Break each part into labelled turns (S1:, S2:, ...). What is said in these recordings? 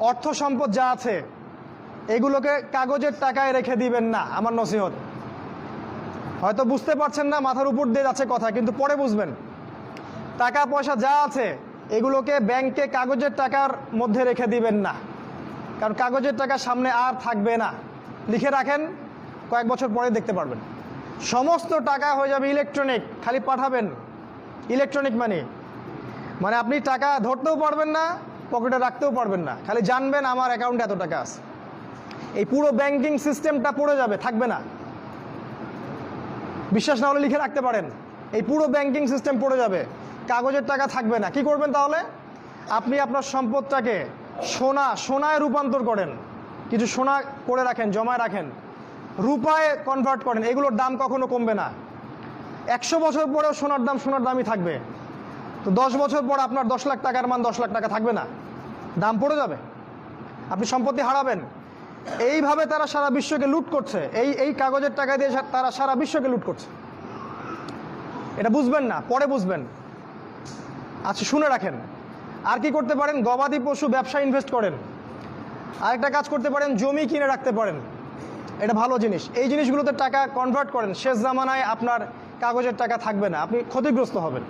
S1: অর্থ সম্পদ যা আছে এগুলোকে কাগজের টাকায় রেখে দিবেন না, আমার নসিহত। হয়তো বুঝতে পারছেন না, মাথার উপর দিয়ে যাচ্ছে কথা, কিন্তু পরে বুঝবেন। টাকা পয়সা যা আছে এগুলোকে ব্যাংকে কাগজের টাকার মধ্যে রেখে দিবেন না, কারণ কাগজের টাকা সামনে আর থাকবে না। লিখে রাখেন, কয়েক বছর পরে দেখতে পারবেন সমস্ত টাকা হয়ে যাবে ইলেকট্রনিক। খালি পাঠাবেন ইলেকট্রনিক মানি, মানে আপনি টাকা ধরতেও পারবেন না, পকেটে রাখতেও পারবেন না, খালি জানবেন আমার অ্যাকাউন্টে এত টাকা আছে। এই পুরো ব্যাংকিং সিস্টেমটা পড়ে যাবে, থাকবে না। বিশ্বাস না হলে লিখে রাখতে পারেন, এই পুরো ব্যাংকিং সিস্টেম পড়ে যাবে, কাগজের টাকা থাকবে না। কি করবেন তাহলে? আপনি আপনার সম্পদটাকে সোনায় রূপান্তর করেন, কিছু সোনা করে রাখেন, জমায় রাখেন, রূপায় কনভার্ট করেন। এগুলোর দাম কখনো কমবে না। 100 বছর পরেও সোনার দামই থাকবে। তো 10 বছর পর আপনার 10 লাখ টাকার মান 10 লাখ টাকা থাকবে না, দাম পড়ে যাবে, আপনি সম্পত্তি হারাবেন। এইভাবে তারা সারা বিশ্বকে লুট করছে, এই কাগজের টাকা দিয়ে তারা সারা বিশ্বকে লুট করছে। এটা বুঝবেন না, পরে বুঝবেন। আচ্ছা, শুনে রাখেন। আর কি করতে পারেন? গবাদি পশু ব্যবসায় ইনভেস্ট করেন। আরেকটা কাজ করতে পারেন, জমি কিনে রাখতে পারেন, এটা ভালো জিনিস। এই জিনিসগুলোতে টাকা কনভার্ট করেন। শেষ জামানায় আপনার কাগজের টাকা থাকবে না, আপনি ক্ষতিগ্রস্ত হবেন।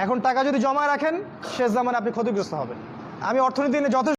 S1: এখন টাকা যদি জমায় রাখেন, শেষ জামানায় আপনি ক্ষতিগ্রস্ত হবেন। আমি অর্থনীতি নিয়ে যথেষ্ট